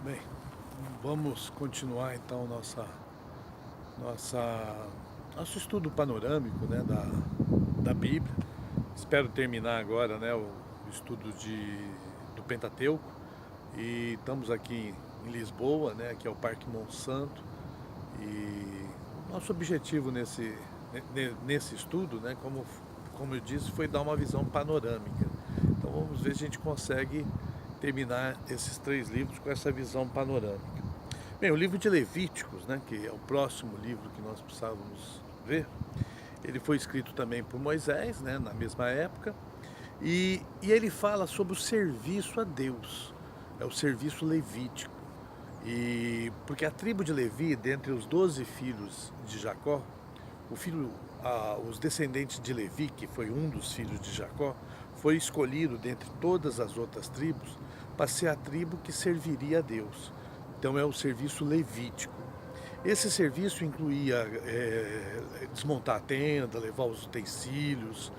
Bem, vamos continuar então nossa, nosso estudo panorâmico, né, da Bíblia. Espero terminar agora, né, o estudo do Pentateuco. E estamos aqui em Lisboa, né, que é o Parque Monsanto. E nosso objetivo nesse estudo, né, como eu disse, foi dar uma visão panorâmica. Então vamos ver se a gente consegue terminar esses três livros com essa visão panorâmica. Bem, o livro de Levíticos, né, que é o próximo livro que nós precisávamos ver, ele foi escrito também por Moisés, né, na mesma época, e ele fala sobre o serviço a Deus, é o serviço levítico. E porque a tribo de Levi, dentre os 12 filhos de Jacó, os descendentes de Levi, que foi um dos filhos de Jacó, foi escolhido dentre todas as outras tribos para ser a tribo que serviria a Deus. Então é o serviço levítico. Esse serviço incluía desmontar a tenda, levar os utensílios.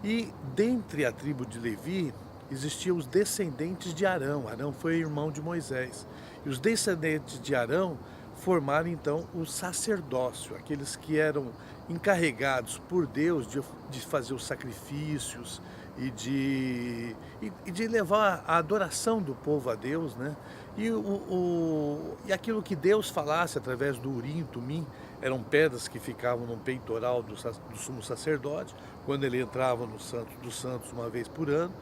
E dentre a tribo de Levi existiam os descendentes de Arão. Arão foi irmão de Moisés. E os descendentes de Arão formaram então o sacerdócio, aqueles que eram encarregados por Deus de fazer os sacrifícios e de levar a adoração do povo a Deus, né? E aquilo que Deus falasse através do Urim e Tumim eram pedras que ficavam no peitoral do sumo sacerdote, quando ele entrava no Santo dos Santos uma vez por ano.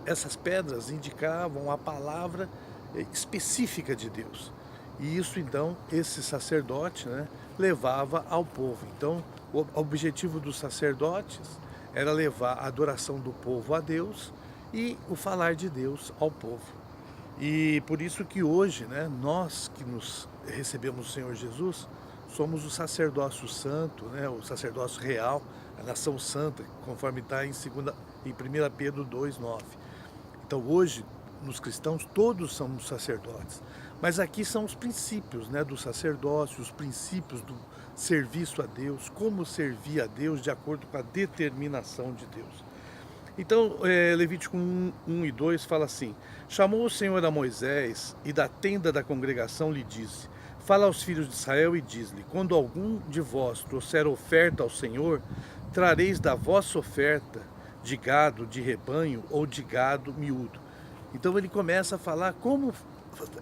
Essas pedras indicavam a palavra específica de Deus. E isso então, esse sacerdote, né, levava ao povo. Então, o objetivo dos sacerdotes era levar a adoração do povo a Deus e o falar de Deus ao povo. E por isso que hoje, né, nós que nos recebemos o Senhor Jesus, somos o sacerdócio santo, né, o sacerdócio real, a nação santa, conforme está em 1 Pedro 2,9. Então hoje, nos cristãos, todos somos sacerdotes. Mas aqui são os princípios, né, do sacerdócio, os princípios do serviço a Deus, como servir a Deus de acordo com a determinação de Deus. Então, Levítico 1 e 2 fala assim: chamou o Senhor a Moisés e da tenda da congregação lhe disse: fala aos filhos de Israel e diz-lhe: quando algum de vós trouxer oferta ao Senhor, trareis da vossa oferta de gado, de rebanho ou de gado miúdo. Então ele começa a falar como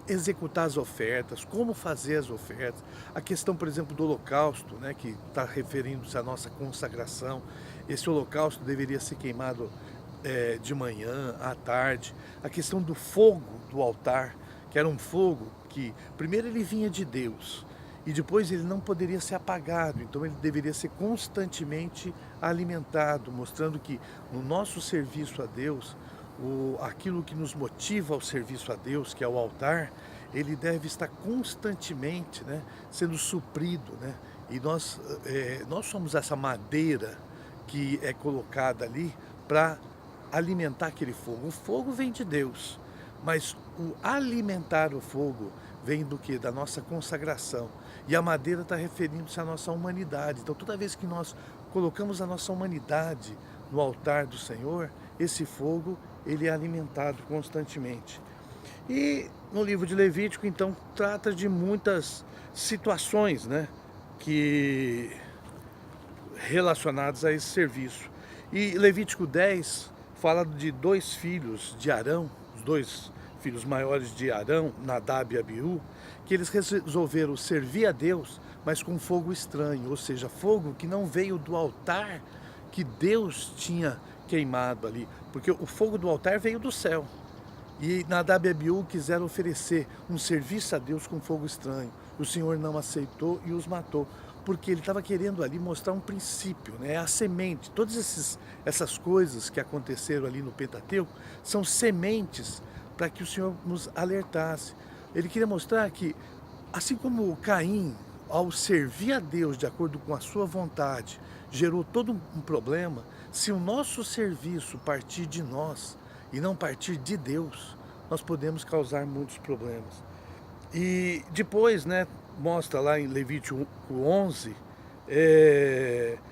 executar as ofertas, como fazer as ofertas. A questão, por exemplo, do holocausto, né, que está referindo-se à nossa consagração. Esse holocausto deveria ser queimado de manhã, à tarde. A questão do fogo do altar, que era um fogo que, primeiro, ele vinha de Deus, e depois ele não poderia ser apagado, então ele deveria ser constantemente alimentado, mostrando que no nosso serviço a Deus, aquilo que nos motiva ao serviço a Deus, que é o altar, ele deve estar constantemente, né, sendo suprido, né? E nós somos essa madeira que é colocada ali para alimentar aquele fogo. O fogo vem de Deus, mas o alimentar o fogo vem do que? Da nossa consagração. E a madeira está referindo-se à nossa humanidade. Então, toda vez que nós colocamos a nossa humanidade no altar do Senhor, esse fogo ele é alimentado constantemente. E no livro de Levítico, então, trata de muitas situações, né, que relacionadas a esse serviço. E Levítico 10 fala de dois filhos de Arão, os dois filhos maiores de Arão, Nadab e Abiú, que eles resolveram servir a Deus, mas com fogo estranho, ou seja, fogo que não veio do altar que Deus tinha queimado ali, porque o fogo do altar veio do céu. E Nadab e Abiú quiseram oferecer um serviço a Deus com fogo estranho. O Senhor não aceitou e os matou, porque ele estava querendo ali mostrar um princípio, né? A semente. Essas coisas que aconteceram ali no Pentateuco são sementes para que o Senhor nos alertasse. Ele queria mostrar que, assim como Caim, ao servir a Deus de acordo com a sua vontade, gerou todo um problema, se o nosso serviço partir de nós e não partir de Deus, nós podemos causar muitos problemas. E depois, né, mostra lá em Levítico 11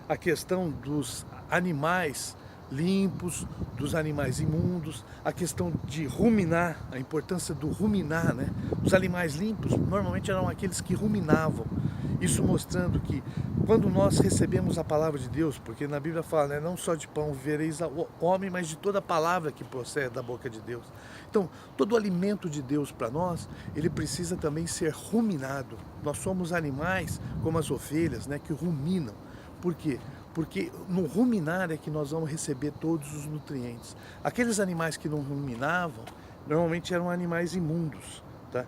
a questão dos animais limpos, dos animais imundos, a questão de ruminar, a importância do ruminar, né? Os animais limpos normalmente eram aqueles que ruminavam. Isso mostrando que quando nós recebemos a palavra de Deus, porque na Bíblia fala, né, não só de pão vivereis o homem, mas de toda palavra que procede da boca de Deus. Então, todo o alimento de Deus para nós, ele precisa também ser ruminado. Nós somos animais, como as ovelhas, né, que ruminam. Por quê? Porque no ruminar é que nós vamos receber todos os nutrientes. Aqueles animais que não ruminavam, normalmente eram animais imundos, tá?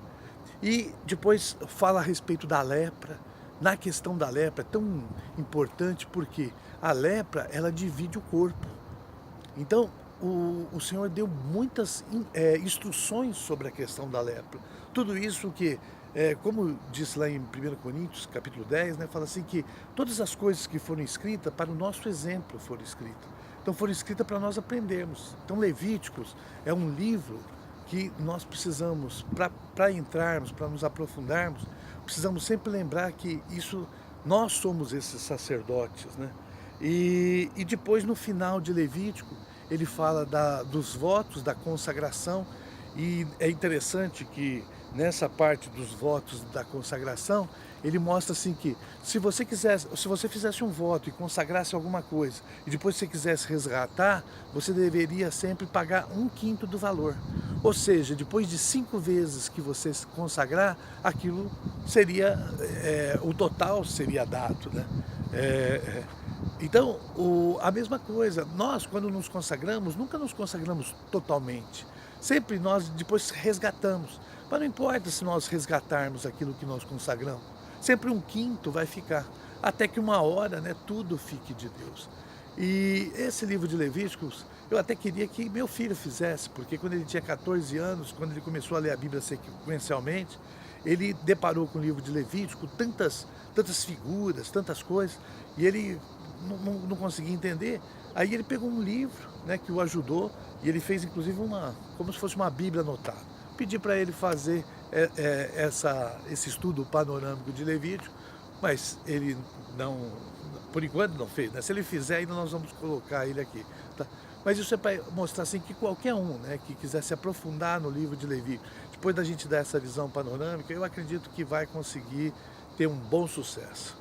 E depois fala a respeito da lepra. Na questão da lepra é tão importante porque a lepra, ela divide o corpo. Então, o Senhor deu muitas instruções sobre a questão da lepra. Tudo isso que, como diz lá em 1 Coríntios, capítulo 10, né, fala assim que todas as coisas que foram escritas, para o nosso exemplo foram escritas. Então, foram escritas para nós aprendermos. Então, Levíticos é um livro que nós precisamos, para entrarmos, para nos aprofundarmos, precisamos sempre lembrar que isso, nós somos esses sacerdotes, né? E depois, no final de Levítico, ele fala dos votos, da consagração, e é interessante que nessa parte dos votos da consagração, ele mostra assim que se você fizesse um voto e consagrasse alguma coisa, e depois você quisesse resgatar, você deveria sempre pagar 1/5 do valor. Ou seja, depois de 5 vezes que você consagrar, aquilo seria, o total seria dado, né? Então, a mesma coisa, nós quando nos consagramos, nunca nos consagramos totalmente. Sempre nós depois resgatamos. Mas não importa se nós resgatarmos aquilo que nós consagramos. Sempre 1/5 vai ficar. Até que uma hora, né, tudo fique de Deus. E esse livro de Levíticos, eu até queria que meu filho fizesse, porque quando ele tinha 14 anos, quando ele começou a ler a Bíblia sequencialmente, ele deparou com o livro de Levítico, tantas figuras, tantas coisas, e ele não conseguia entender. Aí ele pegou um livro, né, que o ajudou, e ele fez inclusive como se fosse uma Bíblia anotada. Pedi para ele fazer esse estudo panorâmico de Levítico, mas ele não, por enquanto não fez, né? Se ele fizer, ainda nós vamos colocar ele aqui, tá? Mas isso é para mostrar assim que qualquer um, né, que quiser se aprofundar no livro de Levítico, depois da gente dar essa visão panorâmica, eu acredito que vai conseguir ter um bom sucesso.